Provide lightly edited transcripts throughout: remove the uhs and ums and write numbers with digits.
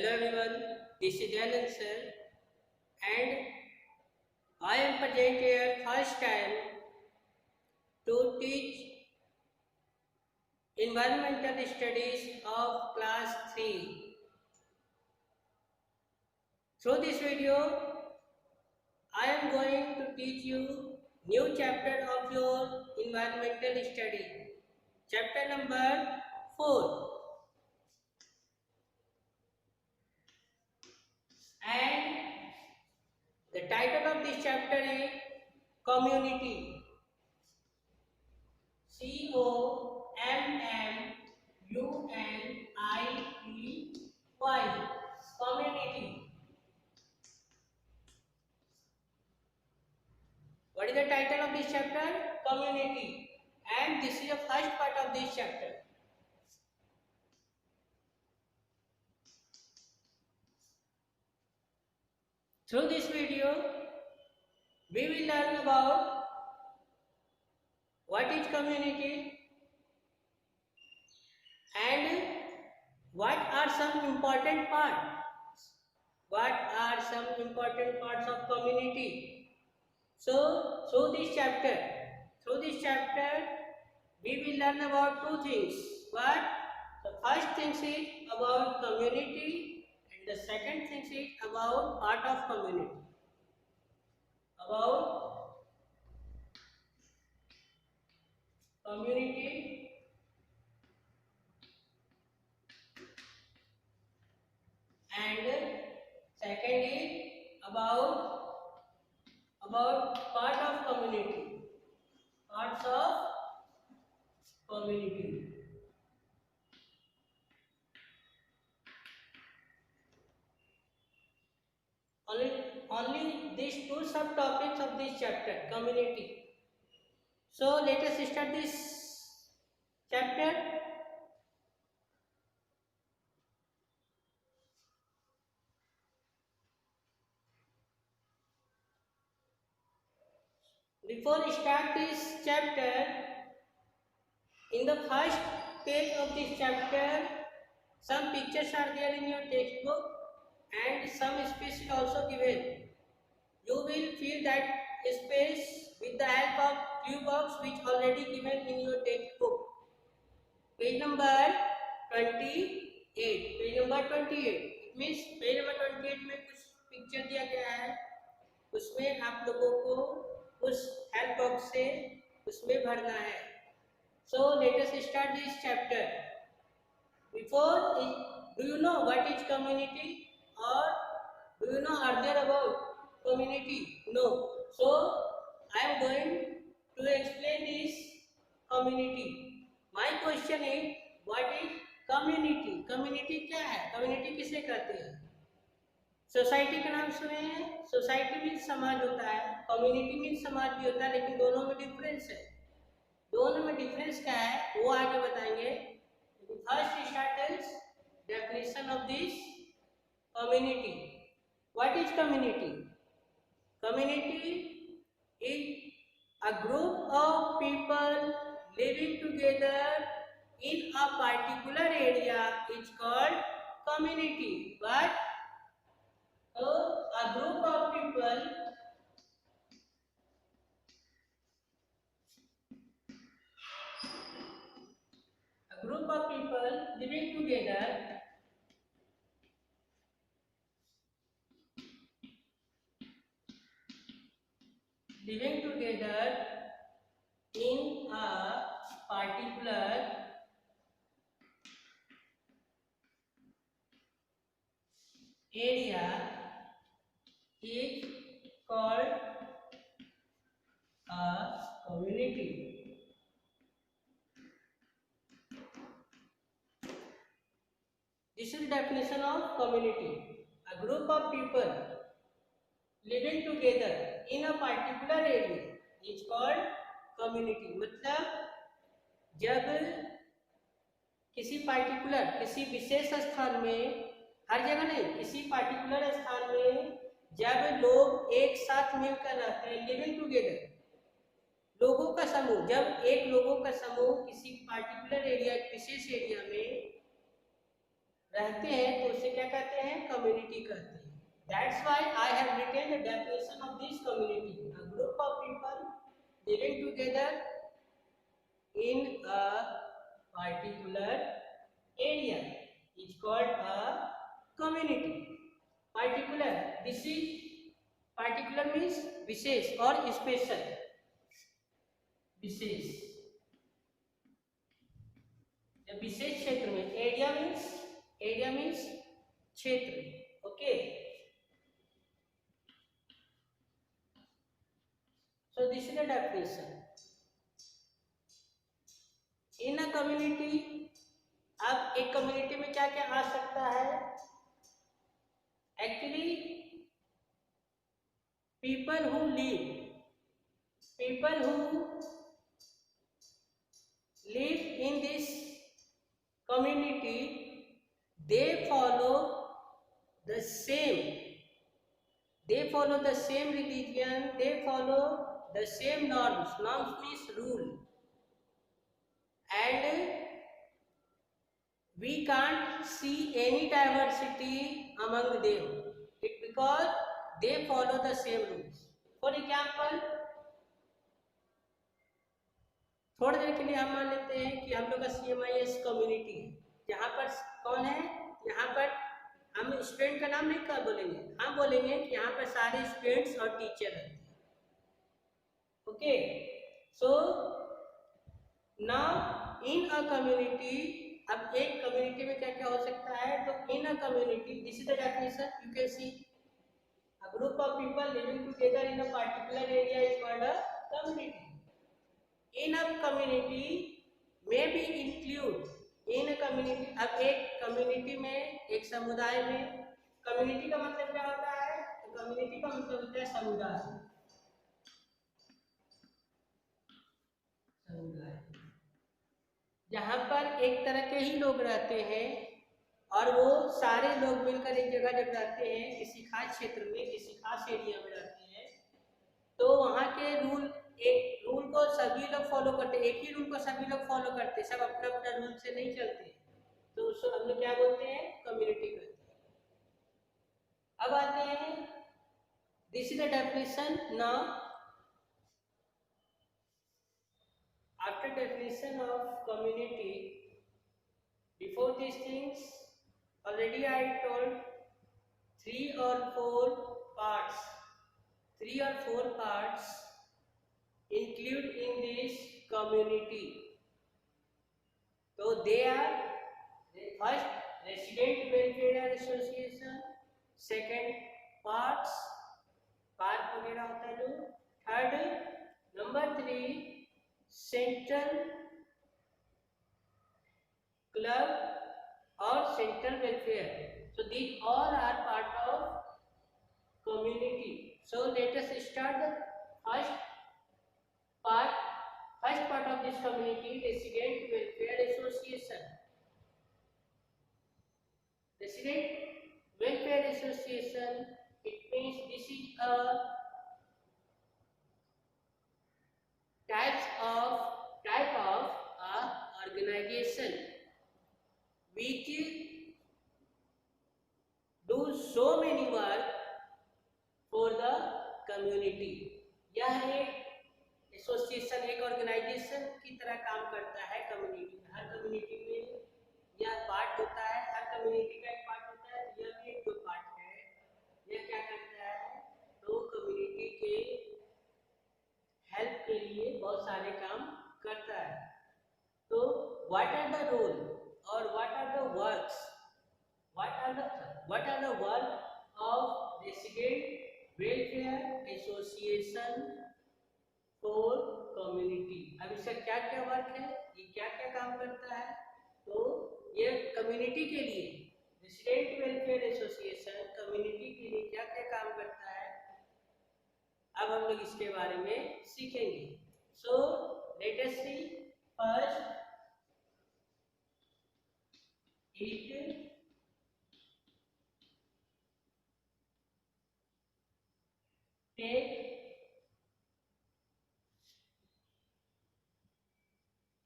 Hello everyone, this is Alan sir and I am present here first time to teach environmental studies of class 3. Through this video, I am going to teach you new chapter of your environmental study, chapter number 4. And the title of this chapter is Community. COMMUNITY. Community. What is the title of this chapter? Community. And this is the first part of this chapter. Through this video, we will learn about what is community and what are some important parts. What are some important parts of community? So, through this chapter, we will learn about two things. What? The first thing is about community, and the second thing is about part of community. About community and second is about part of community. Parts of community. Only these two subtopics of this chapter, community. So let us start this chapter. Before we start this chapter, in the first page of this chapter, some pictures are there in your textbook and some space is also given. You will fill that space with the help of clue box which already given in your textbook. Page number 28. Page number 28. It means page number 28 में कुछ picture दिया गया है, उसमें आप लोगों को उस हेल्प बॉक्स से उसमें भरना है. So let us start this chapter. Before, do you know what is community, or do you know earlier about community? No. So I am going to explain this community. My question is, what is community? Community क्या है? Community किसे कहते हैं? Society का नाम सुने हैं? Society means समाज होता है, कम्युनिटी मीन्स समाज भी होता है, लेकिन दोनों में डिफरेंस है. दोनों में डिफरेंस क्या है वो आगे बताएंगे. First start is definition of this community. What is community? Community is a group of people living together in a particular area is called community. But a group of people living together in a particular area is called a community. This is the definition of community. A group of people living together in a particular area is called community. मतलब जब किसी विशेष स्थान में, हर जगह नहीं, किसी particular स्थान में जब लोग एक साथ मिलकर रहते हैं, लिविंग टुगेदर, लोगों का समूह, जब एक लोगों का समूह किसी पार्टिकुलर एरिया, विशेष एरिया में रहते हैं तो उसे क्या कहते हैं? रहते हैं. That's why I have written the definition of this community: a group of people living together in a particular area is called a community. Particular, this is particular means विशेष और special. विशेष, विशेष क्षेत्र में, एरिया मीन्स क्षेत्र. Okay, so this is the definition. In a community, अब एक community में क्या क्या आ सकता है? Actually people who live in this community, they follow the same religion, they follow the same norms means rule, and we can't see any diversity among them, because they follow the same rules. For example, थोड़ी देर के लिए हम मान लेते हैं कि हम लोग का CMIS कम्युनिटी है. यहाँ पर कौन है? यहाँ पर हम स्टूडेंट का नाम नहीं कर बोलेंगे, हम बोलेंगे कि यहाँ पर सारे स्टूडेंट्स और टीचर रहते हैं. Okay, so now in a community, अब एक कम्युनिटी में क्या क्या हो सकता है? तो in a community, this is the definition, you can see a group of people living together in a particular area is called a community. In a community may be include, in a community, अब एक community में, एक समुदाय में, community का मतलब क्या होता है? तो कम्युनिटी का मतलब होता है समुदाय. जहाँ पर एक तरह के ही लोग रहते हैं और वो सारे लोग मिलकर एक जगह जब रहते हैं, किसी खास क्षेत्र में, किसी खास एरिया में रहते हैं, तो वहाँ के एक रूल को सभी लोग फॉलो करते हैं, एक ही रूल को सभी लोग फॉलो करते हैं, सब अपना अपना रूल से नहीं चलते, तो उसको हम लोग क्या बोलते हैं? कम्युनिटी कहते हैं. अब आते हैं, this is the definition. Now after definition of community, before these things, already I told 3 or 4 parts include in this community. So they are, first, resident welfare association, second, park वगैरह होता है जो, third, number 3, central club और central welfare. So these all are part of community. So let us start the first part of this community, resident welfare association. Resident welfare association, it means this is a type of a organization which do so many work for the community. यह एक association, एक organisation की तरह काम करता है community में. हर community में यह पार्ट होता है, हर कम्युनिटी का एक पार्ट होता है. यह भी एक जो पार्ट है, यह क्या करता है? तो कम्युनिटी के हेल्प के लिए बहुत सारे काम करता है. तो व्हाट आर द रोल और what are the works, what are the work of resident welfare association for community? अब इसका क्या क्या वर्क है, ये क्या क्या काम करता है? तो ये कम्युनिटी के लिए, रेसिडेंट वेलफेयर एसोसिएशन कम्युनिटी के लिए क्या क्या काम करता है, अब हम लोग इसके बारे में सीखेंगे. So let us see. First, it take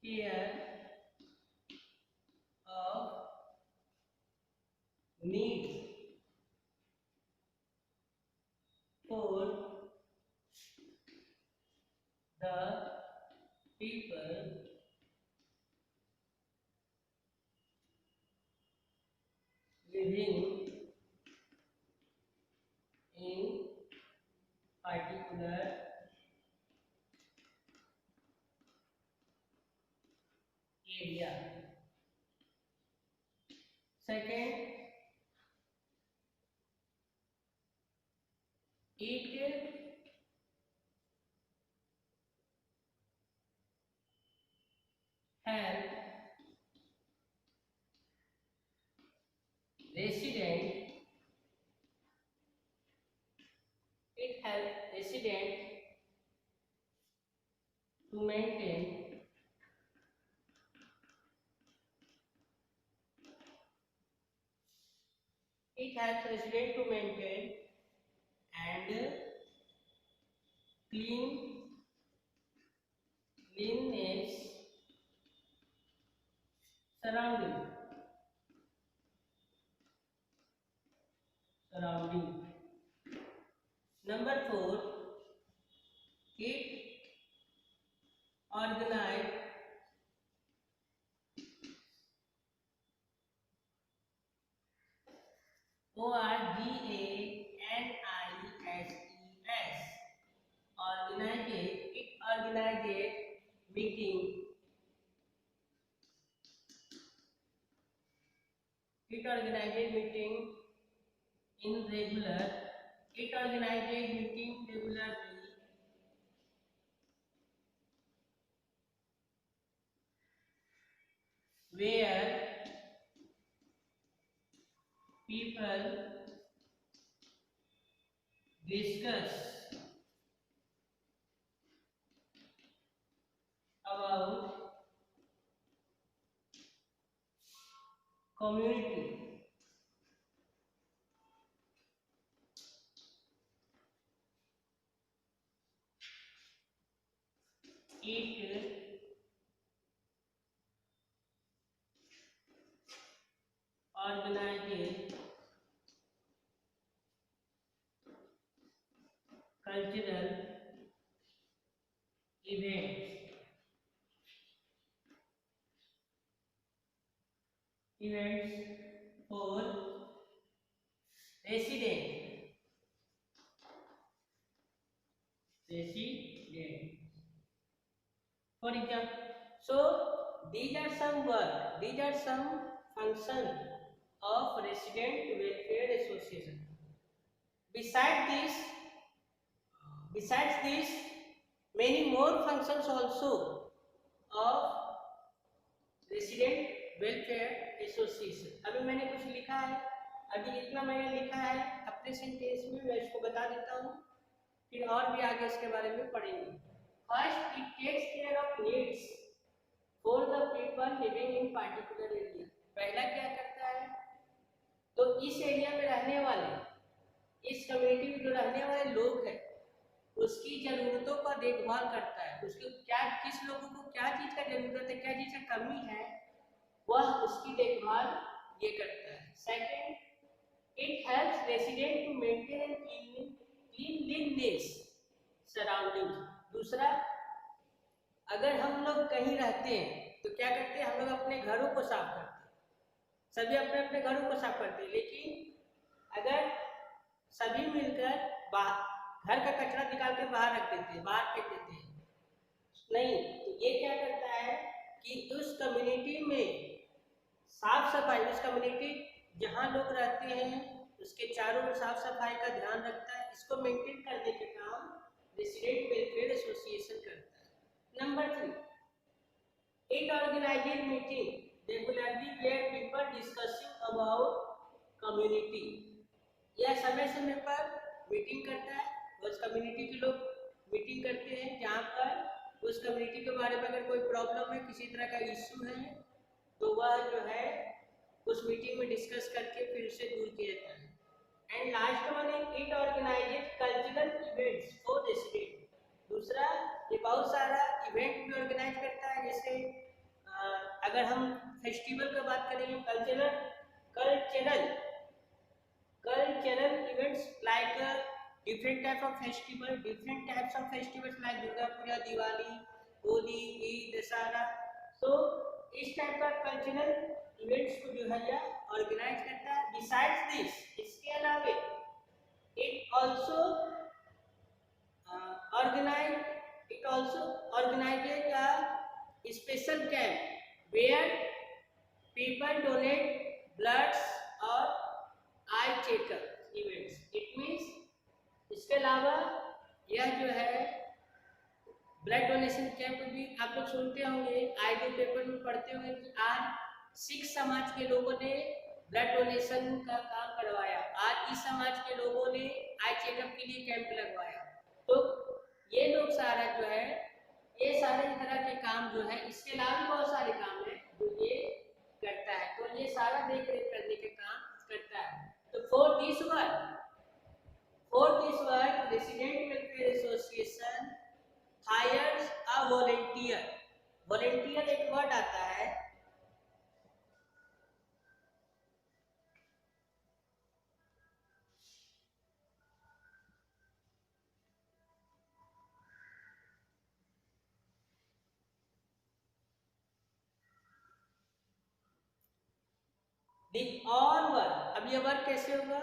care of needs living in particular area. Second, it help resident to maintain it helps resident to maintain and cleanliness surrounding. Number 4, it organize organizes meeting. It organizes meeting in regular. It organizes meeting regularly where people discuss about community. It organizes cultural events for resident. For example, so these are some work, these are some function of resident welfare association. Besides this, many more functions also of resident welfare association. अभी मैंने कुछ लिखा है, अभी इतना मैंने लिखा है अपने सेंटेंस में, मैं इसको बता देता हूँ, फिर और भी आगे इसके बारे में पढ़ेंगे. First, it takes care of needs for the people living in particular area. पहला क्या करता है, तो इस एरिया में रहने वाले, इस कम्युनिटी में जो रहने वाले लोग हैं उसकी जरूरतों का देखभाल करता है. उसको क्या, किस लोगों को क्या चीज का जरूरत है, क्या चीज का कमी है, वह उसकी देखभाल ये करता है. Second, it helps resident to maintain cleanliness surrounding. दूसरा, अगर हम लोग कहीं रहते हैं तो क्या करते हैं, हम लोग अपने घरों को साफ करते हैं, सभी अपने अपने घरों को साफ करते हैं. लेकिन अगर सभी मिलकर घर का कचरा निकाल के बाहर रख देते हैं, बाहर फेंक देते हैं, नहीं, तो ये क्या करता है कि उस कम्युनिटी में साफ सफाई, उस कम्युनिटी जहाँ लोग रहते हैं उसके चारों ओर साफ सफाई का ध्यान रखता है. इसको मेंटेन करने के काम रेसिडेंट वेलफेयर एसोसिएशन करता है. Number 3, it organises meeting regularly where people discussing about community. यह समय समय पर मीटिंग करता है, उस कम्युनिटी के लोग मीटिंग करते हैं जहाँ पर उस कम्युनिटी के बारे में अगर कोई प्रॉब्लम है, किसी तरह का इश्यू है, तो वह जो है उस मीटिंग में डिस्कस करके फिर उसे दूर किया जाता है. एंड लास्ट वन है, it organises cultural events for resident. दूसरा, ये बहुत सारा इवेंट भी ऑर्गेनाइज करता है. जैसे अगर हम फेस्टिवल की बात करेंगे, cultural events like different types of festivals like Durga Puja, Diwali, Holi, Eid, Dasara. So इस टाइप का कल्चरल इवेंट्स को जो है ऑर्गेनाइज करता है. besides this, इसके अलावे it also organizes a special camp where people donate bloods or eye checkup events. It means इसके अलावा यह जो है ब्लड डोनेशन कैंप भी आप लोग सुनते होंगे, आए दिन पेपर में पढ़ते होंगे कि आज सिख समाज के लोगों ने ब्लड डोनेशन का काम करवाया, आज इस समाज के लोगों ने आई चेकअप के लिए कैंप लगवाया। तो ये लोग सारा जो है, ये सारे तरह के काम जो है, इसके अलावा भी बहुत सारे काम है जो ये करता है, तो ये सारा देख रेख करने के काम करता है। तो for this work resident welfare association hires a volunteer. Volunteer एक वर्ड आता है, दी ऑल वर्क। अब ये वर्क कैसे होगा,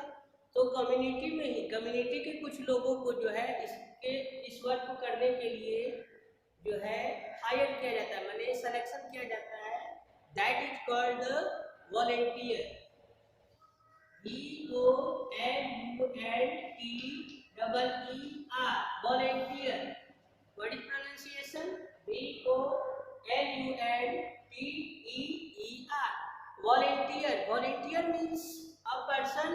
तो कम्युनिटी में ही, कम्युनिटी के कुछ लोगों को जो है इस वर्क को करने के लिए जो है हायर किया जाता है, माने सिलेक्शन किया जाता है। That is called volunteer. VOLUNTEER, volunteer. What is pronunciation? VOLUNTEER. Volunteer. Volunteer means a person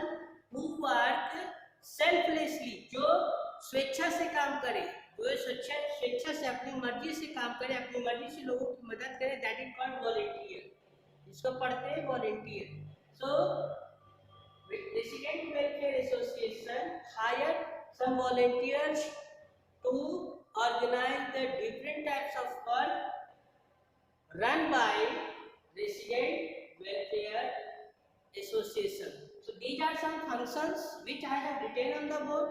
who work selflessly, जो स्वेच्छा से काम करे, जो स्वेच्छा से अपनी मर्जी से काम करे, अपनी मर्जी से लोगों की मदद करे, दैट इज कॉल्ड वॉलंटियर। इसको पढ़ते हैं volunteer. So resident welfare association hire some volunteers to organise the different types of work run by resident welfare association. So these are some functions which I have written on the board.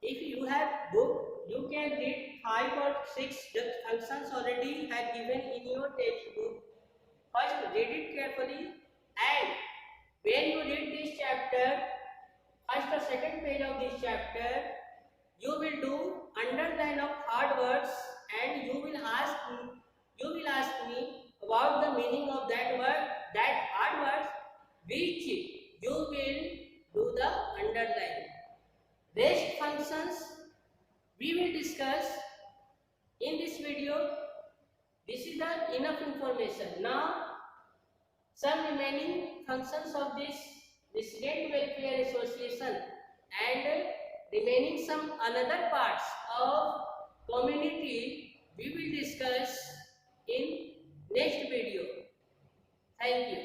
If you have book, you can read 5 or 6 functions already have given in your textbook. First read it carefully, and when you read this chapter, first or second page of this chapter, you will do underline of hard words, and you will ask me about the meaning of that word, that hard words, which you will do the underline. Rest functions we will discuss in this video. This is the enough information. Now some remaining functions of this resident welfare association and remaining some another parts of community we will discuss in next video. Thank you.